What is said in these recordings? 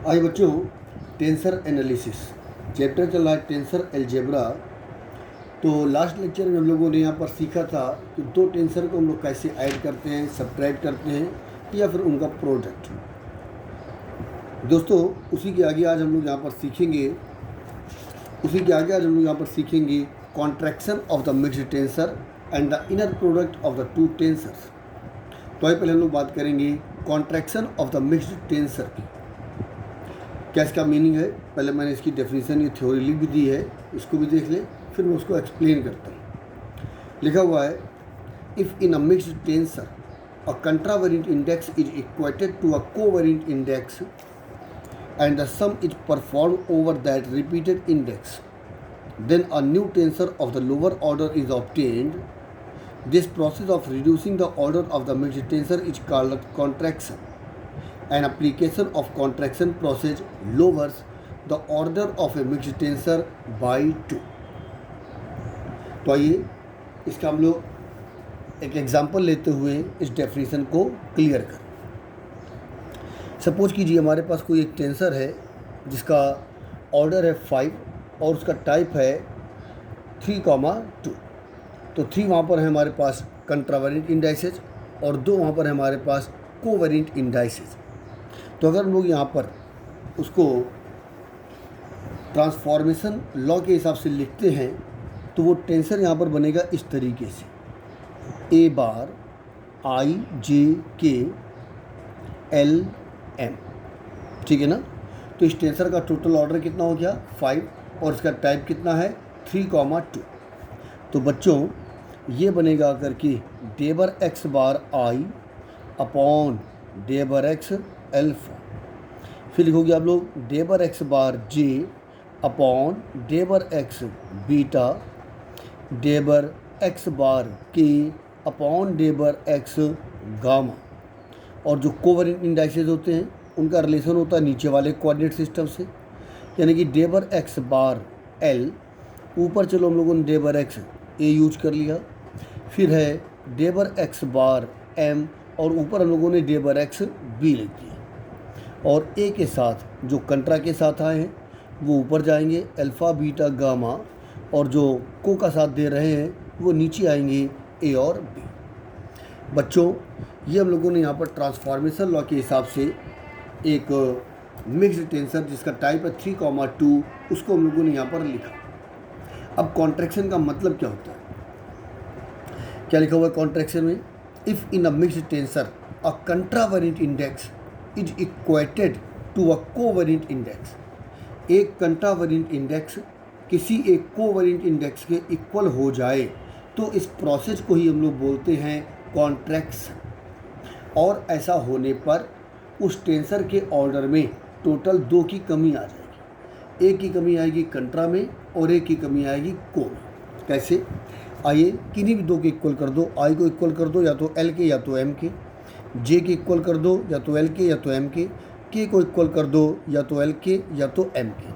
आइए बच्चों, tensor analysis chapter चल रहा है, टेंसर अलजेब्रा। तो लास्ट लेक्चर में हम लोगों ने यहाँ पर सीखा था कि दो टेंसर को हम लोग कैसे ऐड करते हैं, सब्ट्रैक्ट करते हैं या फिर उनका प्रोडक्ट। दोस्तों उसी के आगे आज हम लोग यहाँ पर सीखेंगे contraction of the mixed tensor and the inner product of the two tensors. तो आइए पहले हम लोग बात करेंगे contraction of the mixed tensor की। क्या इसका मीनिंग है? पहले मैंने इसकी डेफिनेशन ये थ्योरी लिख भी दी है, इसको भी देख लें, फिर मैं उसको एक्सप्लेन करता हूँ। लिखा हुआ है, if in a mixed tensor a contravariant index is equated to a covariant index and the sum is performed over that repeated index, then a new tensor of the lower order is obtained. This process of reducing the order of the mixed tensor is called contraction. An application of contraction process lowers the order of a mixed tensor by 2. तो आइए इसका हम लोग एक example लेते हुए इस definition को क्लियर करें। सपोज कीजिए हमारे पास कोई एक टेंसर है जिसका ऑर्डर है 5 और उसका टाइप है 3,2। तो 3 वहाँ पर है हमारे पास कंट्रावेरिएंट इंडाइसेस और 2 वहाँ पर है हमारे पास कोवेरिएंट इंडाइसेस। तो अगर हम लोग यहाँ पर उसको ट्रांसफॉर्मेशन लॉ के हिसाब से लिखते हैं तो वो टेंसर यहाँ पर बनेगा इस तरीके से, ए बार आई जे के एल एम। ठीक है ना। तो इस टेंसर का टोटल ऑर्डर कितना हो गया 5 और इसका टाइप कितना है 3,2। तो बच्चों ये बनेगा करके डेबर एक्स बार आई अपॉन डेबर एक्स एल्फा। फिर लिखोगे आप लोग डेबर एक्स बार जे अपॉन डेबर एक्स बीटा डेबर एक्स बार के अपॉन डेबर एक्स गामा। और जो कोवेरिएंट इंडाइसेस होते हैं उनका रिलेशन होता है नीचे वाले कोऑर्डिनेट सिस्टम से, यानी कि डेबर एक्स बार एल, ऊपर चलो हम लोगों ने डेबर एक्स ए यूज कर लिया, फिर है डेबर एक्स बार एम और ऊपर हम लोगों ने डेबर एक्स बी लिख दिया। और ए के साथ जो कंट्रा के साथ आए हैं वो ऊपर जाएंगे अल्फ़ा बीटा गामा, और जो को का साथ दे रहे हैं वो नीचे आएंगे ए और बी। बच्चों ये हम लोगों ने यहाँ पर ट्रांसफॉर्मेशन लॉ के हिसाब से एक मिक्स्ड टेंसर जिसका टाइप है 3,2 उसको हम लोगों ने यहाँ पर लिखा। अब कॉन्ट्रैक्शन का मतलब क्या होता है? क्या लिखा हुआ है कॉन्ट्रैक्शन में? If in a mixed tensor a contravariant index is equated to a covariant index. एक कंट्रावेरिएंट इंडेक्स किसी एक कोवेरिएंट इंडेक्स के इक्वल हो जाए तो इस प्रोसेस को ही हम लोग बोलते हैं कॉन्ट्रैक्शन। और ऐसा होने पर उस टेंसर के ऑर्डर में टोटल 2 की कमी आ जाएगी। एक की कमी आएगी कंट्रा में और एक की कमी आएगी को में। कैसे? आइए किन्हीं भी 2 के इक्वल कर दो। आई को इक्वल कर दो या तो एल के या तो एम के, जे के इक्वल कर दो या तो एल के या तो एम के को इक्वल कर दो या तो एल के या तो एम के।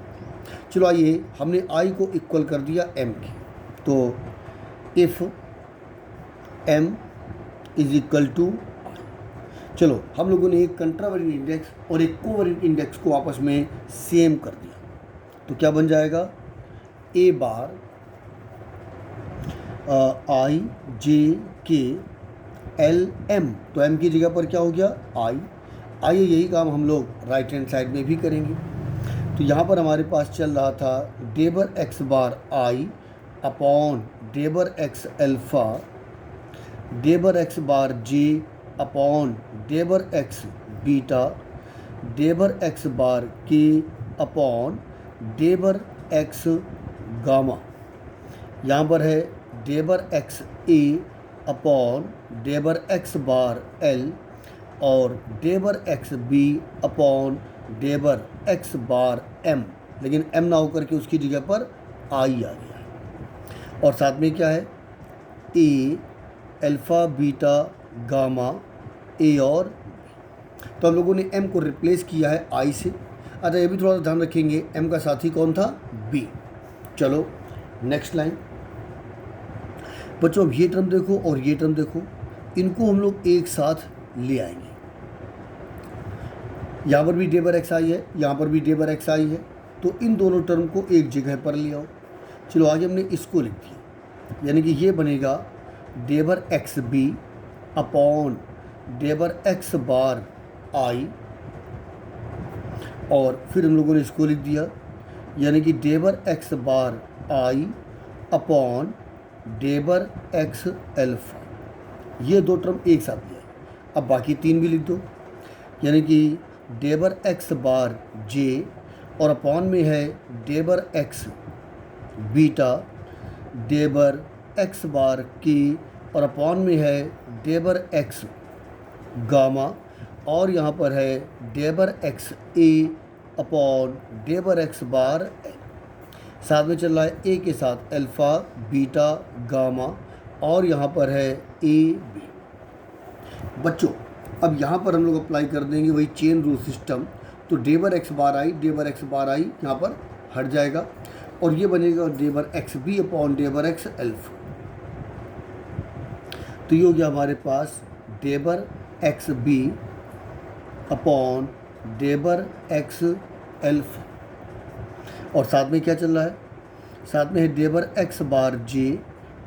चलो आइए हमने आई को इक्वल कर दिया एम के, तो if M is equal to, चलो हम लोगों ने एक कंट्रावेरिएंट इंडेक्स और एक कोवेरिएंट इंडेक्स को आपस में सेम कर दिया। तो क्या बन जाएगा? ए बार आई जे के एल एम। तो एम की जगह पर क्या हो गया आई। आइए यही काम हम लोग राइट हैंड साइड में भी करेंगे। तो यहाँ पर हमारे पास चल रहा था डेबर एक्स बार आई अपॉन डेबर एक्स एल्फ़ा डेबर एक्स बार जे अपॉन डेबर एक्स बीटा डेबर एक्स बार के अपॉन डेबर एक्स गामा। यहाँ पर है डेबर एक्स ए अपॉन डेबर एक्स बार एल और डेबर एक्स बी अपॉन डेबर एक्स बार एम, लेकिन एम ना होकर के उसकी जगह पर आई आ गया है। और साथ में क्या है? ए अल्फ़ा बीटा गामा ए और बी। तो हम लोगों ने एम को रिप्लेस किया है आई से। अच्छा ये भी थोड़ा सा ध्यान रखेंगे, एम का साथी कौन था? बी। चलो नेक्स्ट लाइन। बच्चों अब ये टर्म देखो और ये टर्म देखो, इनको हम लोग एक साथ ले आएंगे। यहाँ पर भी डेबर एक्स आई है, यहाँ पर भी डेबर एक्स आई है, तो इन दोनों टर्म को एक जगह पर ले आओ। चलो आगे हमने इसको लिख दिया, यानी कि ये बनेगा डेबर एक्स बी अपॉन डेबर एक्स बार आई, और फिर हम लोगों ने इसको लिख दिया, यानी कि डेबर एक्स बार आई अपॉन डेबर एक्स एल्फा। ये दो टर्म एक साथ लिया। अब बाकी तीन भी लिख दो, यानी कि डेबर एक्स बार जे और अपॉन में है डेबर एक्स बीटा, डेबर एक्स बार के और अपॉन में है डेबर एक्स गामा, और यहाँ पर है डेबर एक्स ए अपॉन डेबर एक्स बार एल। साथ में चल रहा है ए के साथ अल्फ़ा बीटा गामा, और यहाँ पर है ए बी। बच्चों अब यहाँ पर हम लोग अप्लाई कर देंगे वही चेन रूल सिस्टम, तो डेबर एक्स बार आई यहाँ पर हट जाएगा, और ये बनेगा डेबर एक्स बी अपॉन डेबर एक्स एल्फा। तो ये हो गया हमारे पास डेबर एक्स बी अपॉन डेबर एक्स एल्फा, और साथ में क्या चल रहा है, साथ में है डेबर एक्स बार जे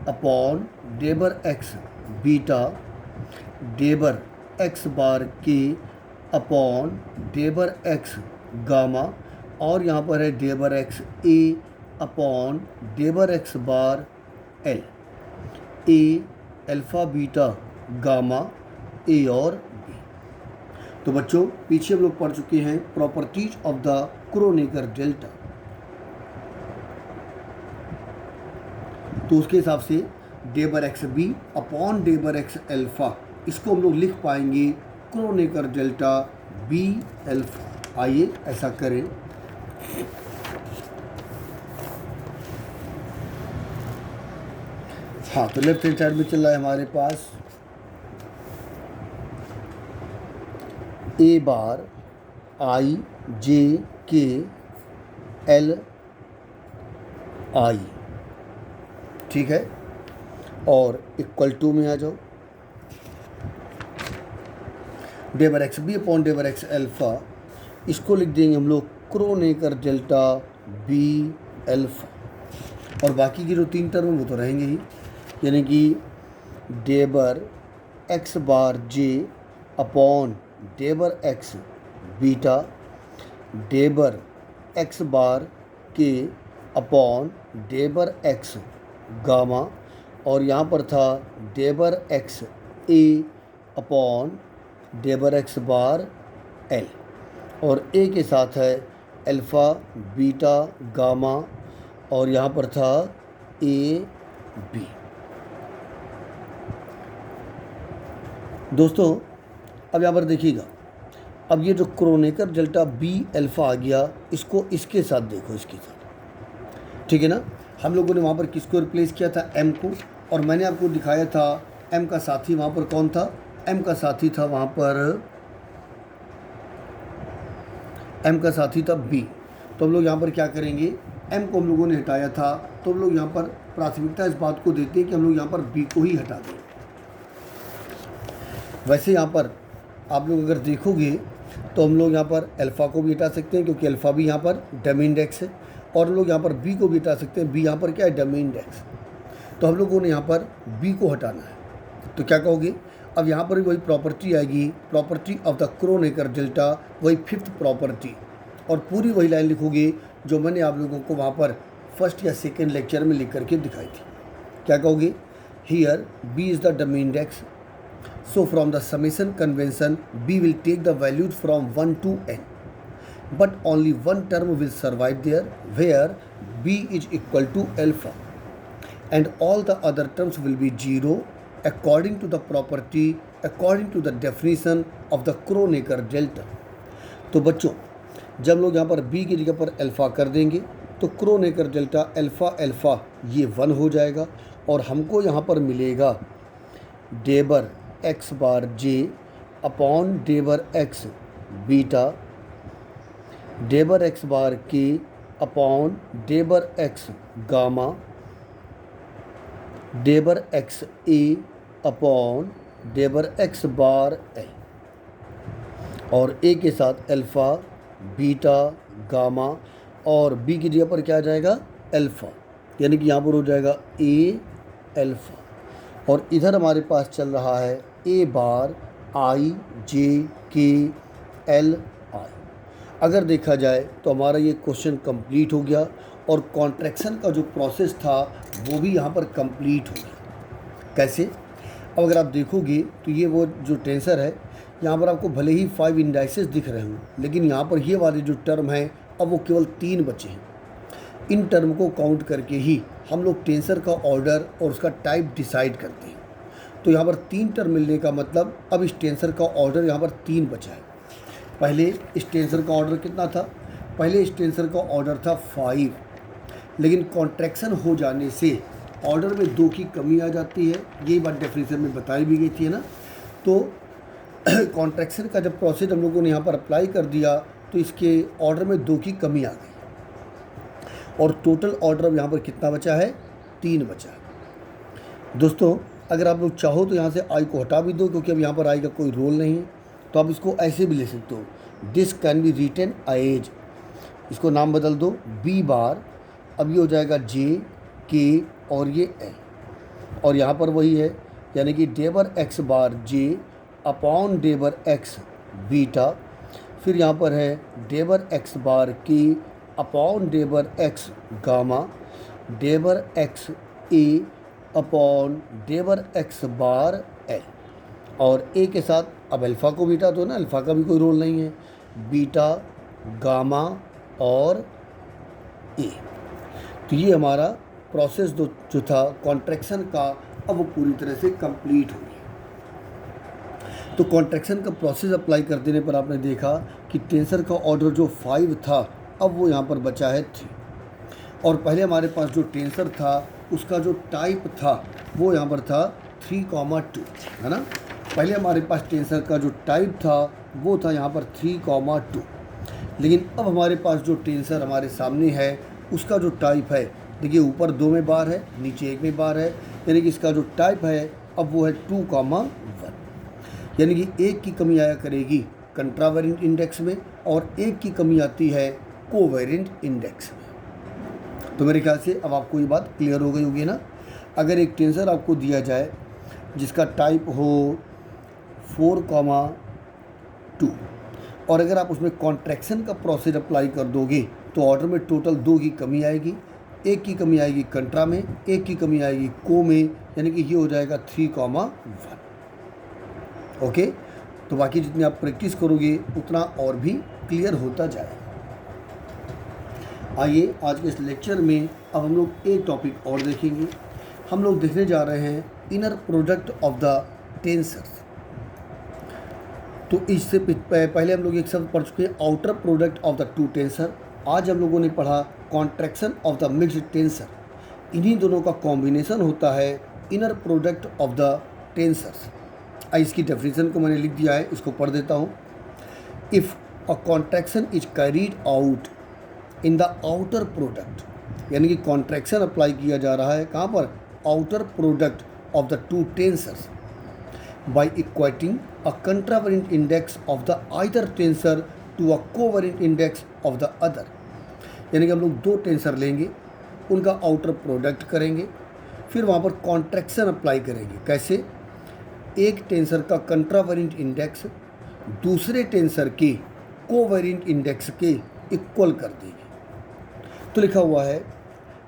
अपॉन डेबर एक्स बीटा, डेबर एक्स बार के अपॉन डेबर एक्स गामा, और यहाँ पर है डेबर एक्स ए अपॉन डेबर x bar L. A alpha beta gamma A और बी। तो बच्चों पीछे हम लोग पढ़ चुके हैं properties of the Kronecker delta, तो उसके हिसाब से डेबर एक्स बी अपॉन डेबर एक्स एल्फ़ा, इसको हम लोग लिख पाएंगे क्रोनेकर डेल्टा बी एल्फ़ा। आइए ऐसा करें। हाँ, तो लेफ्ट हैंड साइड में चल रहा है हमारे पास ए बार आई जे के एल आई, ठीक है, और इक्वल टू में आ जाओ डेबर एक्स बी अपॉन डेबर एक्स एल्फ़ा, इसको लिख देंगे हम लोग क्रोनेकर डेल्टा बी एल्फ़ा, और बाकी की जो तीन टर्म वो तो रहेंगे ही, यानी कि डेबर एक्स बार जे अपॉन डेबर एक्स बीटा, डेबर एक्स बार के अपॉन डेबर एक्स गामा, और यहाँ पर था डेबर एक्स ए अपॉन डेबर एक्स बार एल, और ए के साथ है अल्फ़ा बीटा गामा, और यहाँ पर था ए बी। दोस्तों अब यहाँ पर देखिएगा, अब ये जो क्रोनेकर डेल्टा बी अल्फ़ा आ गया, इसको इसके साथ देखो, इसके साथ, ठीक है ना। हम लोगों ने वहाँ पर किसको रिप्लेस किया था, एम को, और मैंने आपको दिखाया था एम का साथी वहाँ पर कौन था, एम का साथी था वहाँ पर, एम का साथी था बी। तो हम लोग यहाँ पर क्या करेंगे, एम को हम लोगों ने हटाया था, तो हम लोग यहाँ पर प्राथमिकता इस बात को देते हैं कि हम लोग यहाँ पर बी को ही हटा दें। वैसे यहाँ पर आप लोग अगर देखोगे तो हम लोग यहाँ पर अल्फ़ा को भी हटा सकते हैं, क्योंकि अल्फ़ा भी यहाँ पर डमी इंडेक्स है, और हम लोग यहाँ पर बी को भी हटा सकते हैं, बी यहाँ पर क्या है, डमी इंडेक्स। तो हम लोगों ने यहाँ पर बी को हटाना है, तो क्या कहोगे, अब यहाँ पर भी वही प्रॉपर्टी आएगी, property of the Kronecker delta, वही फिफ्थ प्रॉपर्टी, और पूरी वही लाइन लिखोगे जो मैंने आप लोगों को वहाँ पर फर्स्ट या सेकेंड लेक्चर में लिख करके दिखाई थी। क्या कहोगे, here B is the dummy index, so from the summation convention b will take the values from 1 to n, but only one term will survive there where b is equal to alpha, and all the other terms will be 0 according to the property, according to the definition of the Kronecker delta। तो बच्चों जब लोग यहाँ पर b की जगह पर alpha कर देंगे तो क्रोनेकर डेल्टा अल्फ़ा अल्फ़ा ये 1 हो जाएगा, और हमको यहाँ पर मिलेगा डेबर एक्स बार जे अपॉन डेबर एक्स बीटा, डेबर एक्स बार के अपॉन डेबर एक्स गामा, डेबर एक्स ए अपॉन डेबर एक्स बार एल, और ए के साथ अल्फ़ा, बीटा, गामा, और बी की जगह पर क्या आ जाएगा, अल्फ़ा, यानी कि यहाँ पर हो जाएगा ए अल्फ़ा। और इधर हमारे पास चल रहा है ए बार, आई, जे, के, एल, आई। अगर देखा जाए तो हमारा ये क्वेश्चन कंप्लीट हो गया और कॉन्ट्रैक्शन का जो प्रोसेस था वो भी यहाँ पर कंप्लीट हो गया। कैसे? अब अगर आप देखोगे तो ये वो जो टेंसर है, यहाँ पर आपको भले ही 5 इंडाइसेस दिख रहे हों, लेकिन यहाँ पर ये वाले जो टर्म हैं अब वो केवल 3 बचे हैं। इन टर्म को काउंट करके ही हम लोग टेंसर का ऑर्डर और उसका टाइप डिसाइड करते हैं। तो यहाँ पर 3 टर्म मिलने का मतलब अब इस टेंसर का ऑर्डर यहाँ पर 3 बचा है। पहले इस टेंसर का ऑर्डर कितना था? पहले इस टेंसर का ऑर्डर था 5, लेकिन कॉन्ट्रैक्शन हो जाने से ऑर्डर में 2 की कमी आ जाती है। यही बात डेफिनेशन में बताई भी गई थी ना। तो कॉन्ट्रैक्शन का जब प्रोसेस हम लोगों ने यहाँ पर अप्लाई कर दिया तो इसके ऑर्डर में 2 की कमी आ गई और टोटल ऑर्डर अब यहाँ पर कितना बचा है? 3 बचा है। दोस्तों अगर आप लोग चाहो तो यहाँ से आई को हटा भी दो, क्योंकि अब यहाँ पर आई का कोई रोल नहीं है। तो आप इसको ऐसे भी ले सकते हो, this can be written as, इसको नाम बदल दो बी बार, अब ये हो जाएगा जे, के और ये एल, और यहाँ पर वही है, यानी कि डेबर एक्स बार जे अपॉन डेबर एक्स बीटा, फिर यहाँ पर है डेबर एक्स बार के अपॉन डेबर एक्स गामा, डेबर एक्स ए अपॉन डेबर एक्स बार एल, और ए के साथ अब अल्फ़ा को बीटा दो ना, अल्फ़ा का भी कोई रोल नहीं है, बीटा, गामा और ए। तो ये हमारा प्रोसेस जो था कॉन्ट्रैक्शन का, अब वो पूरी तरह से कंप्लीट हो गया। तो कॉन्ट्रैक्शन का प्रोसेस अप्लाई कर देने पर आपने देखा कि टेंसर का ऑर्डर जो 5 था अब वो यहाँ पर बचा है 3। और पहले हमारे पास जो टेंसर था उसका जो टाइप था वो यहाँ पर था 3,2, है ना। पहले हमारे पास टेंसर का जो टाइप था वो था यहाँ पर 3,2, लेकिन अब हमारे पास जो टेंसर हमारे सामने है उसका जो टाइप है, देखिए ऊपर 2 में बार है, नीचे 1 में बार है, यानी कि इसका जो टाइप है अब वो है 2,1, यानी कि 1 की कमी आया करेगी कंट्रावेरिएंट इंडेक्स में और 1 की कमी आती है कोवेरिएंट इंडेक्स में। तो मेरे ख्याल से अब आपको ये बात क्लियर हो गई होगी ना। अगर एक टेंसर आपको दिया जाए जिसका टाइप हो 4,2 और अगर आप उसमें कॉन्ट्रैक्शन का प्रोसेस अप्लाई कर दोगे तो ऑर्डर में टोटल 2 की कमी आएगी, 1 की कमी आएगी कंट्रा में, 1 की कमी आएगी को में, यानी कि ये हो जाएगा 3,1। ओके, तो बाकी जितनी आप प्रैक्टिस करोगे उतना और भी क्लियर होता जाएगा। आइए आज के इस लेक्चर में अब हम लोग एक टॉपिक और देखेंगे। हम लोग देखने जा रहे हैं inner product of the tensors. तो इससे पहले हम लोग एक शब्द पढ़ चुके हैं outer product of the 2 tensor. आज हम लोगों ने पढ़ा contraction of the mixed tensor. इन्हीं दोनों का कॉम्बिनेशन होता है inner product of the tensors. इसकी डेफिनेशन को मैंने लिख दिया है, इसको पढ़ देता हूँ। If a contraction is carried out in the outer product, यानी कि कॉन्ट्रैक्शन अप्लाई किया जा रहा है कहाँ पर? Outer product of the 2 tensors by equating a contravariant index of the either tensor to a covariant index of the other। यानी कि हम लोग 2 टेंसर लेंगे, उनका आउटर प्रोडक्ट करेंगे, फिर वहाँ पर कॉन्ट्रैक्शन अप्लाई करेंगे। कैसे? एक टेंसर का कंट्रावेरिएंट इंडेक्स दूसरे टेंसर के कोवेरिएंट इंडेक्स के इक्वल कर देंगे। तो लिखा हुआ है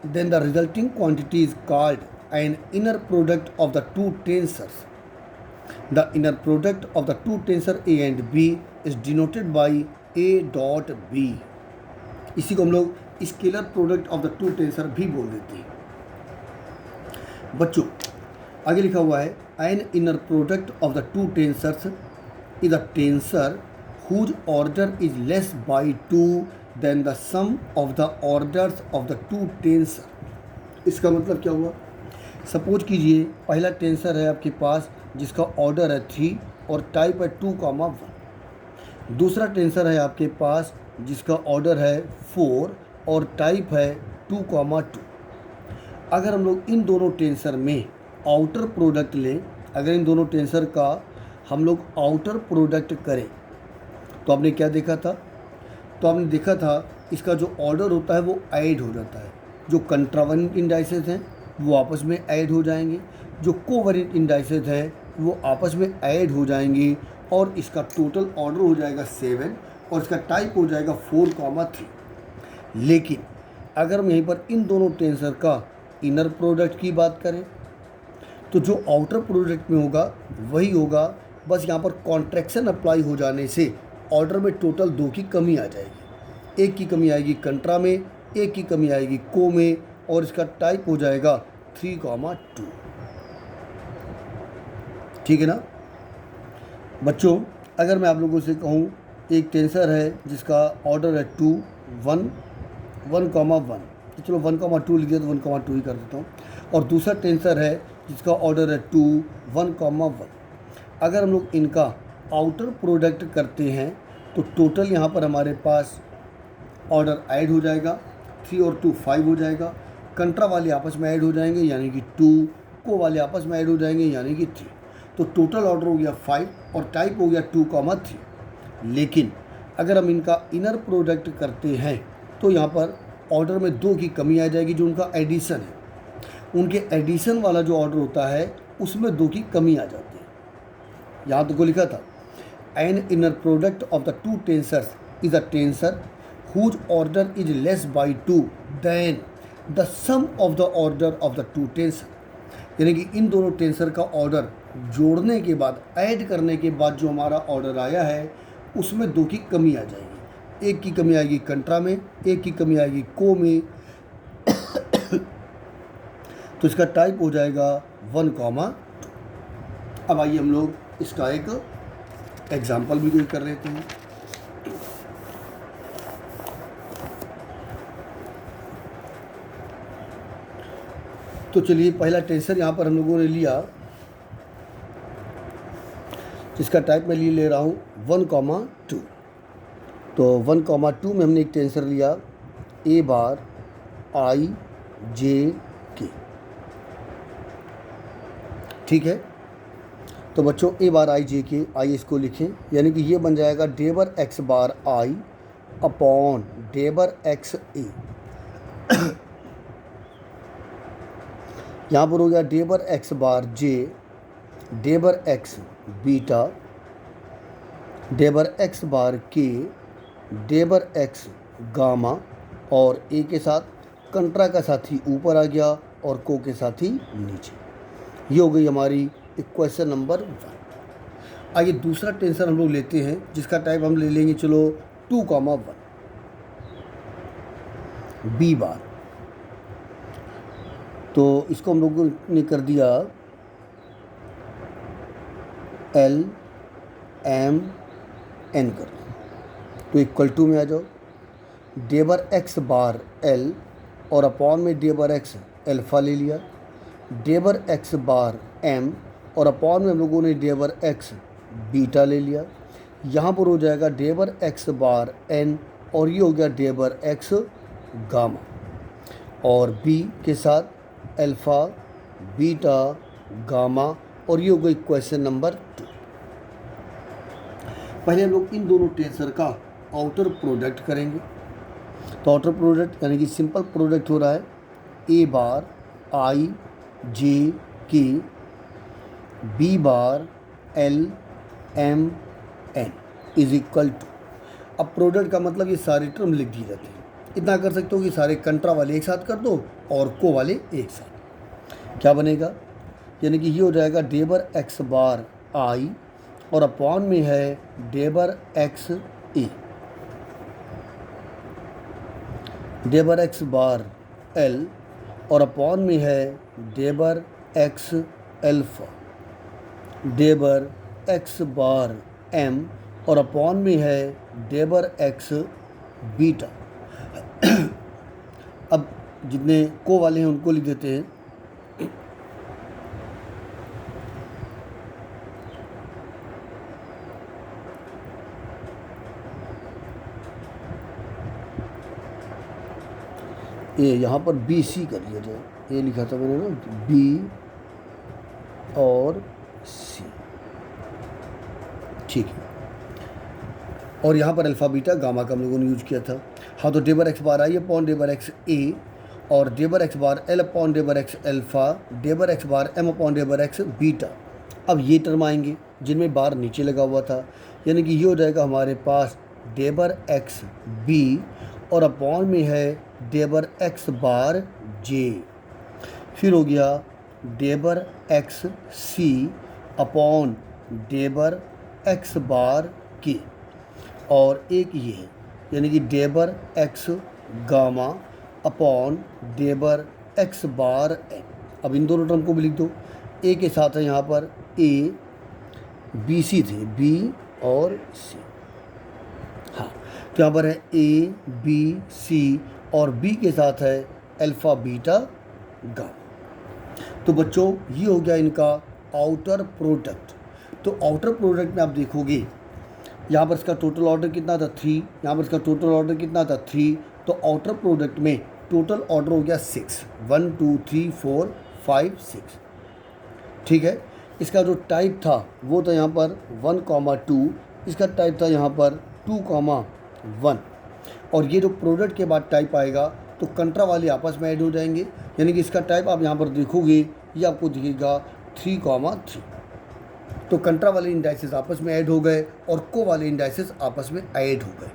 then the resulting quantity is called an inner product of the 2 tensors. The inner product of the 2 tensor A and B is denoted by A dot B। इसी को हम लोग scalar product of the 2 tensor भी बोल देते हैं। बच्चों आगे लिखा हुआ है an inner product of the 2 tensors is a tensor whose order is less by 2 then the sum of the orders of the 2 tensor. इसका मतलब क्या हुआ? सपोज कीजिए पहला टेंसर है आपके पास जिसका ऑर्डर है 3 और टाइप है 2,1। दूसरा टेंसर है आपके पास जिसका ऑर्डर है 4 और टाइप है 2,2। अगर हम लोग इन दोनों टेंसर में आउटर प्रोडक्ट लें, अगर इन दोनों टेंसर का हम लोग आउटर प्रोडक्ट करें तो आपने क्या देखा था? तो आपने देखा था इसका जो ऑर्डर होता है वो ऐड हो जाता है। जो कंट्रावेरिएंट इंडाइसेस हैं वो आपस में ऐड हो जाएंगे, जो कोवेरिएंट इंडाइसेस हैं वो आपस में ऐड हो जाएंगे, और इसका टोटल ऑर्डर हो जाएगा 7 और इसका टाइप हो जाएगा 4,3। लेकिन अगर हम यहीं पर इन दोनों टेंसर का इनर प्रोडक्ट की बात करें तो जो आउटर प्रोडक्ट में होगा वही होगा, बस यहाँ पर कॉन्ट्रैक्शन अप्लाई हो जाने से ऑर्डर में टोटल 2 की कमी आ जाएगी। एक की कमी आएगी कंट्रा में, एक की कमी आएगी को में, और इसका टाइप हो जाएगा 3,2। ठीक है ना बच्चों? अगर मैं आप लोगों से कहूँ एक टेंसर है जिसका ऑर्डर है 2, 1, 1,1, तो चलो 1,2 लिख दिया तो 1,2 ही कर देता हूँ। और दूसरा टेंसर है जिसका ऑर्डर है 2, 1,1। अगर हम लोग इनका आउटर प्रोडक्ट करते हैं तो टोटल यहाँ पर हमारे पास ऑर्डर ऐड हो जाएगा, 3 और 2 5 हो जाएगा, कंट्रा वाले आपस में ऐड हो जाएंगे यानी कि 2, को वाले आपस में ऐड हो जाएंगे यानी कि 3। तो टोटल ऑर्डर हो गया 5 और टाइप हो गया 2,3। लेकिन अगर हम इनका इनर प्रोडक्ट करते हैं तो यहाँ पर ऑर्डर में 2 की कमी आ जाएगी, जो उनका एडिशन है। उनके एडिशन वाला जो ऑर्डर होता है उसमें 2 की कमी आ जाती है। यहाँ तो को लिखा था an inner product of the 2 tensors is a tensor whose order is less by 2 then the sum of the order of the 2 tensor. यानी कि इन दोनों टेंसर का ऑर्डर जोड़ने के बाद, ऐड करने के बाद जो हमारा ऑर्डर आया है उसमें 2 की कमी आ जाएगी। एक की कमी आएगी कंट्रा में, एक की कमी आएगी को में, तो इसका टाइप हो जाएगा 1,2। अब आइए हम लोग इसका एक एग्जाम्पल भी कोई कर लेते हैं। तो चलिए पहला टेंसर यहाँ पर हम लोगों ने लिया, जिसका टाइप मैं ले रहा हूँ 1,2। तो 1,2 में हमने एक टेंसर लिया ए बार आई जे के। ठीक है, तो बच्चों ए बार आई जे के, आई इसको लिखें, यानी कि ये बन जाएगा डेबर एक्स बार आई अपॉन डेबर एक्स ए। यहाँ पर हो गया डेबर एक्स बार जे, डेबर एक्स बीटा, डेबर एक्स बार के, डेबर एक्स गामा, और ए के साथ कंट्रा का साथी ऊपर आ गया और को के साथी नीचे। ये हो गई हमारी इक्वेशन नंबर 1। आइए दूसरा टेंसर हम लोग लेते हैं, जिसका टाइप हम ले लेंगे चलो 2,1 बी बार। तो इसको हम लोगों ने कर दिया एल एम एन कर, तो इक्वल टू में आ जाओ। डेबर एक्स बार एल और अपॉन में डेबर एक्स एल्फ़ा ले लिया, डेबर एक्स बार एम और अपॉन में हम लोगों ने डेबर एक्स बीटा ले लिया। यहाँ पर हो जाएगा डेबर एक्स बार एन और ये हो गया डेबर एक्स गामा, और बी के साथ अल्फ़ा बीटा गामा, और ये हो गई क्वेश्चन नंबर 2। पहले हम लोग इन दोनों टेंसर का आउटर प्रोडक्ट करेंगे। तो आउटर प्रोडक्ट यानी कि सिंपल प्रोडक्ट हो रहा है ए बार I J K B bar L M N is equal to. अब प्रोडक्ट का मतलब ये सारे टर्म लिख दी जाती है। इतना कर सकते हो कि सारे कंट्रा वाले एक साथ कर दो और को वाले एक साथ। क्या बनेगा? यानी कि ये हो जाएगा डेबर एक्स बार आई और अपॉन में है डेबर एक्स ए, डेबर एक्स बार एल और अपॉन में है डेबर एक्स एल्फ़ा, डेबर एक्स बार एम और अपॉन में है डेबर एक्स बीटा। अब जितने को वाले हैं उनको लिख देते हैं। ये यहाँ पर बी सी कर लिया जाए, ये लिखा था मैंने ना, बी और सी। ठीक है, और यहाँ पर अल्फ़ा बीटा गामा का हम लोगों ने यूज किया था। हाँ, तो डेबर एक्स बार आई अपॉन डेबर एक्स ए और डेबर एक्स बार एल अपॉन डेबर एक्स अल्फ़ा, डेबर एक्स बार एम अपॉन डेबर एक्स बीटा। अब ये टर्म आएंगे जिनमें बार नीचे लगा हुआ था, यानी कि ये हो जाएगा हमारे पास डेबर एक्स बी और अपॉन में है डेबर एक्स बार जे। फिर हो गया डेबर एक्स सी अपॉन डेबर एक्स बार के, और एक ये है यानी कि डेबर एक्स गामा अपॉन डेबर एक्स बार एन। अब इन दोनों टर्म को भी लिख दो। ए के साथ है यहाँ पर ए बी सी थे, बी और सी। हाँ, तो यहाँ पर है ए बी सी और बी के साथ है अल्फ़ा बीटा गामा। तो बच्चों ये हो गया इनका आउटर प्रोडक्ट। तो आउटर प्रोडक्ट में आप देखोगे यहाँ पर इसका टोटल ऑर्डर कितना था 3, यहाँ पर इसका टोटल ऑर्डर कितना था 3, तो आउटर प्रोडक्ट में टोटल ऑर्डर हो गया 6, 1 2 3 4 5 6। ठीक है, इसका जो टाइप था वो था यहाँ पर 1,2, इसका टाइप था यहाँ पर 2,1, और ये जो प्रोडक्ट के बाद टाइप आएगा तो कंट्रा वाले आपस में ऐड हो जाएंगे, यानी कि इसका टाइप आप यहाँ पर देखोगे ये आपको दिखेगा 3,3। तो कंट्रा वाले इंडाइसेस आपस में ऐड हो गए और को वाले इंडाइसेस आपस में ऐड हो गए।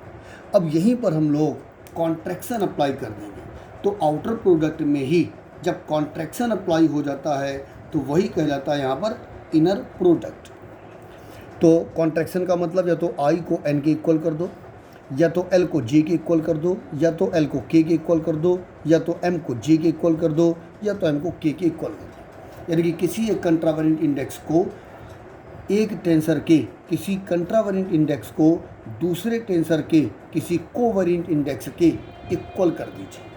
अब यहीं पर हम लोग कॉन्ट्रैक्शन अप्लाई कर देंगे। तो आउटर प्रोडक्ट में ही जब कॉन्ट्रैक्शन अप्लाई हो जाता है तो वही कहलाता है यहाँ पर इनर प्रोडक्ट। तो कॉन्ट्रैक्शन का मतलब या तो आई को एन के इक्वल कर दो, या तो एल को जे के इक्वल कर दो, या तो एल को के इक्वल कर दो, या तो एम को जे के इक्वल कर दो, या तो एम को के इक्वल कर दो। यानी कि किसी एक कंट्रावेरिएंट इंडेक्स को एक टेंसर के किसी कंट्रावेरिएंट इंडेक्स को दूसरे टेंसर के किसी कोवेरिएंट इंडेक्स के इक्वल कर दीजिए।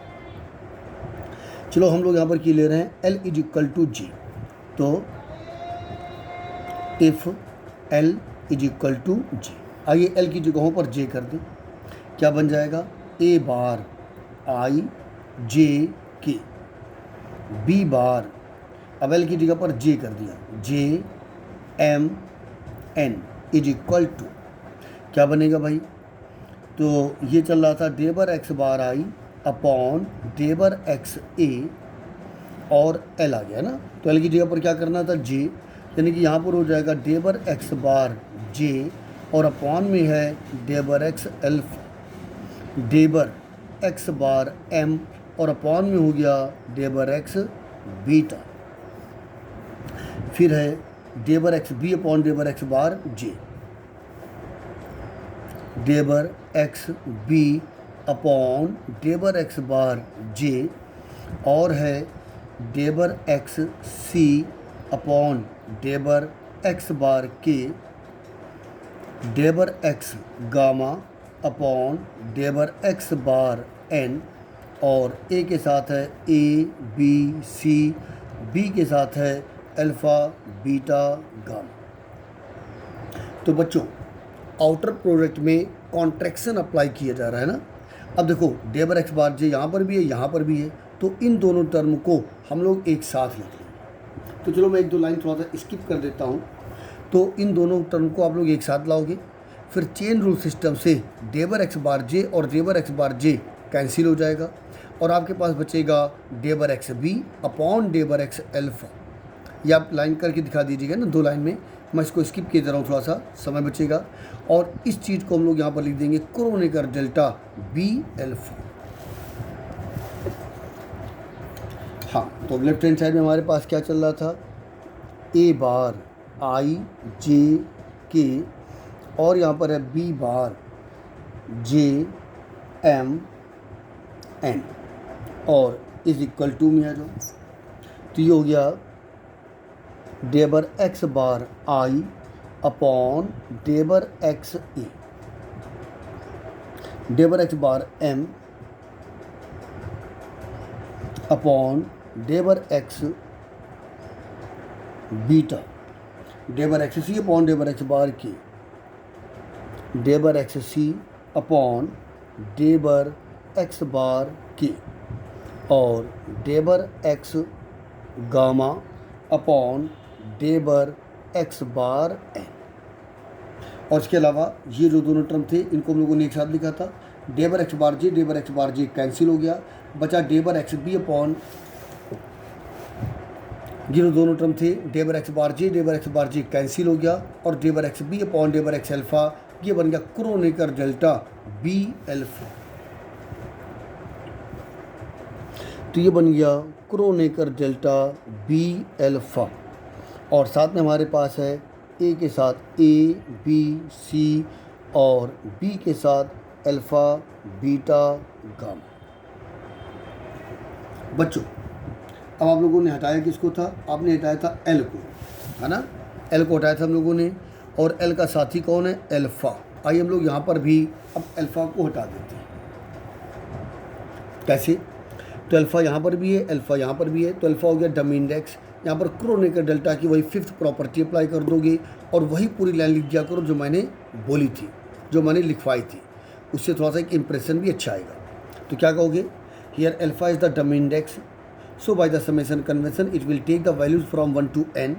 चलो हम लोग यहाँ पर क्या ले रहे हैं, L is equal to G. तो if L is equal to G, आइए L की जगहों पर J कर दें। क्या बन जाएगा, A bar I J K, B बार, अब L की जगह पर J कर दिया, J M N is equal to, क्या बनेगा भाई, तो ये चल रहा था डेबर एक्स बार आई अपॉन डेबर एक्स ए और एल आ गया ना। तो एल की जगह पर क्या करना था जे, यानी कि यहाँ पर हो जाएगा डेबर एक्स बार जे और अपॉन में है डेबर x elf, डेबर x bar M और अपॉन में हो गया डेबर एक्स बीटा। फिर है डेबर एक्स बी अपॉन डेबर एक्स बार जे, डेबर एक्स बी अपॉन डेबर एक्स बार जे, और है डेबर एक्स सी अपॉन डेबर एक्स बार के, डेबर एक्स गामा अपॉन डेबर एक्स बार एन, और ए के साथ है ए बी सी, बी के साथ है अल्फ़ा बीटा गामा। तो बच्चों आउटर प्रोडक्ट में कॉन्ट्रैक्शन अप्लाई किया जा रहा है ना। अब देखो डेबर एक्स बार जे यहाँ पर भी है, यहाँ पर भी है, तो इन दोनों टर्म को हम लोग एक साथ लिख लेंगे। तो चलो मैं एक दो लाइन थोड़ा सा स्किप कर देता हूँ। तो इन दोनों टर्म को आप लोग एक साथ लाओगे, फिर चेन रूल सिस्टम से डेबर एक्स बार जे और डेबर एक्स बार जे कैंसिल हो जाएगा, और आपके पास बचेगा डेबर एक्स बी अपॉन डेबर एक्स एल्फा। ये आप लाइन करके दिखा दीजिएगा ना, 2 लाइन में, मैं इसको स्किप किए दे रहा हूँ, थोड़ा सा समय बचेगा। और इस चीज़ को हम लोग यहाँ पर लिख देंगे क्रोनेकर डेल्टा बी एल्फा। हाँ, तो लेफ्ट हैंड साइड में हमारे पास क्या चल रहा था, ए बार आई जे के, और यहाँ पर है B bar J M N, और इज इक्वल टू में है जो, तो ये हो गया डेबर एक्स बार आई अपॉन डेबर एक्स ए, डेबर एक्स बार एम अपॉन डेबर एक्स बीटा, डेबर एक्स सी अपॉन डेबर एक्स बार के, डेबर एक्स सी अपॉन डेबर एक्स बार के, और डेबर एक्स गामा अपॉन डेबर एक्स बार एन। और इसके अलावा ये जो दोनों टर्म थे इनको हम लोगों ने एक साथ लिखा था। डे बार एक्स बार जे कैंसिल हो गया, बचा डे बार एक्स बी अपॉन, ये जो दोनों टर्म थे डे बार एक्स बार जे कैंसिल हो गया, और डे बार एक्स बी अपॉन डे बार एक्स एल्फा, ये बन गया क्रोनेकर डेल्टा बी एल्फा। तो ये बन गया क्रोनेकर डेल्टा बी एल्फा। और साथ में हमारे पास है ए के साथ ए बी सी और बी के साथ अल्फ़ा बीटा गामा। बच्चों अब आप लोगों ने हटाया किसको था? आपने हटाया था एल को, है ना, एल को हटाया था हम लोगों ने, और एल का साथी कौन है? अल्फ़ा। आइए हम लोग यहाँ पर भी अब अल्फ़ा को हटा देते हैं। कैसे? तो अल्फ़ा यहाँ पर भी है, अल्फ़ा यहाँ पर भी है, तो अल्फ़ा हो गया डमी इंडेक्स। यहाँ पर क्रोनेकर डेल्टा की वही फिफ्थ प्रॉपर्टी अप्लाई कर दोगे और वही पूरी लाइन लिख दिया करो जो मैंने बोली थी, जो मैंने लिखवाई थी। उससे थोड़ा सा एक इंप्रेशन भी अच्छा आएगा। तो क्या कहोगे? Here alpha is the dummy index, so by the summation convention it will take the values from 1 to n,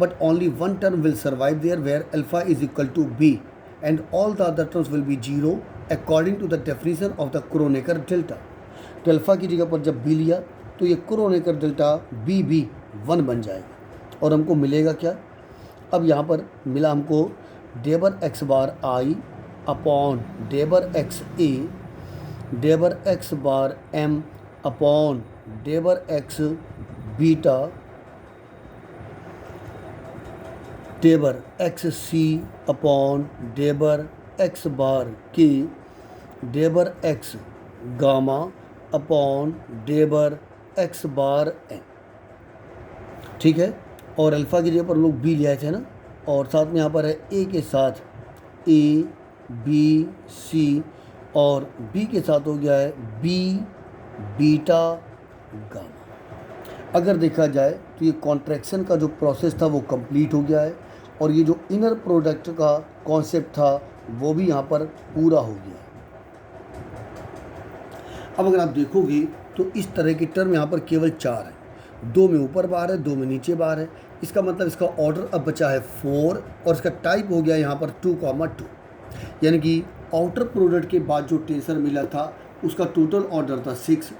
but only one term will survive there where alpha is equal to b and all the other terms will be 0 according to the definition of the Kronecker delta। तो alpha की जगह पर जब b लिया तो ये Kronecker delta B भी 1 बन जाएगा। और हमको मिलेगा क्या? अब यहाँ पर मिला हमको डेबर एक्स बार आई अपॉन डेबर एक्स ए, डेबर एक्स बार एम अपॉन डेबर एक्स बीटा, डेबर एक्स सी अपॉन डेबर एक्स बार के, डेबर एक्स गामा अपॉन डेबर एक्स बार एन। ठीक है, और अल्फ़ा की जगह पर लोग बी ले आए थे ना, और साथ में यहाँ पर है ए के साथ ए बी सी, और बी के साथ हो गया है बी बीटा गामा। अगर देखा जाए तो ये कॉन्ट्रैक्शन का जो प्रोसेस था वो कंप्लीट हो गया है, और ये जो इनर प्रोडक्ट का कॉन्सेप्ट था वो भी यहाँ पर पूरा हो गया है। अब अगर आप देखोगे तो इस तरह के टर्म यहाँ पर केवल 4 है, 2 में ऊपर बार है, 2 में नीचे बार है। इसका मतलब इसका ऑर्डर अब बचा है 4 और इसका टाइप हो गया यहाँ पर 2,2, यानी कि आउटर प्रोडक्ट के बाद जो टेंसर मिला था उसका टोटल ऑर्डर था 6,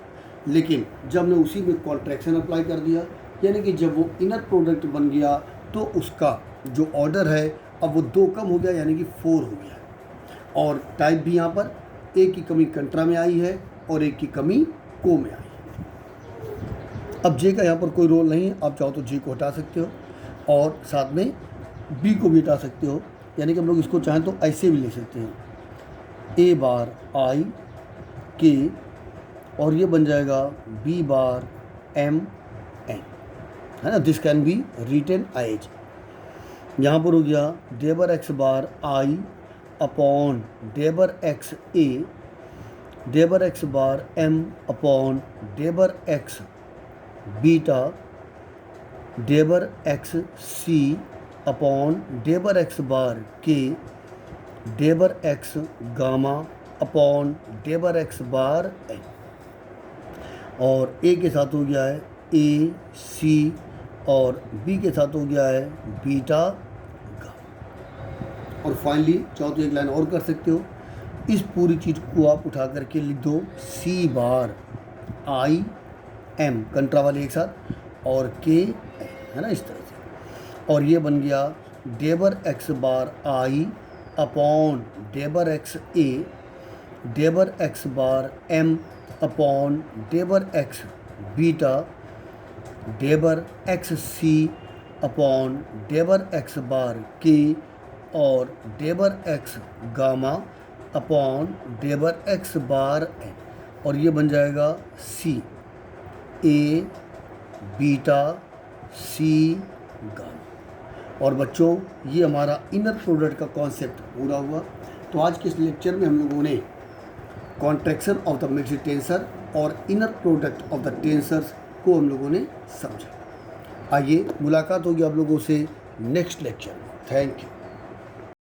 लेकिन जब हमने उसी में कॉन्ट्रैक्शन अप्लाई कर दिया, यानी कि जब वो इनर प्रोडक्ट बन गया तो उसका जो ऑर्डर है अब वो 2 कम हो गया, यानी कि 4 हो गया। और टाइप भी यहाँ पर एक की कमी कंट्रा में आई है और एक की कमी को में आई है। अब जे का यहाँ पर कोई रोल नहीं है, आप चाहो तो जे को हटा सकते हो और साथ में बी को भी हटा सकते हो, यानी कि हम लोग इसको चाहें तो ऐसे भी ले सकते हैं, ए बार आई के, और ये बन जाएगा बी बार एम एन, है ना। This can be written as, यहाँ पर हो गया डेबर एक्स बार आई अपॉन डेबर एक्स ए, डेबर एक्स बार एम अपॉन डेबर एक्स बीटा, डेबर एक्स सी अपॉन डेबर एक्स बार के, डेबर एक्स गामा अपॉन डेबर एक्स बार एन, और ए के साथ हो गया है ए सी और बी के साथ हो गया है बीटा गामा। और फाइनली चाहो तो एक लाइन और कर सकते हो, इस पूरी चीज़ को आप उठा करके लिख दो सी बार आई एम कंट्रा वाले एक साथ और के एन, है ना, इस तरह से। और ये बन गया डेबर एक्स बार आई अपॉन डेबर एक्स ए, डेबर एक्स बार एम अपॉन डेबर एक्स बीटा, डेबर एक्स सी अपॉन डेबर एक्स बार के, और डेबर एक्स गामा अपॉन डेबर एक्स बार एन, और ये बन जाएगा सी ए बीटा सी गामा। और बच्चों ये हमारा इनर प्रोडक्ट का कॉन्सेप्ट पूरा हुआ। तो आज के इस लेक्चर में हम लोगों ने contraction of the mixed tensor और inner product of the tensors को हम लोगों ने समझा। आइए मुलाकात होगी आप लोगों से नेक्स्ट लेक्चर में। Thank you.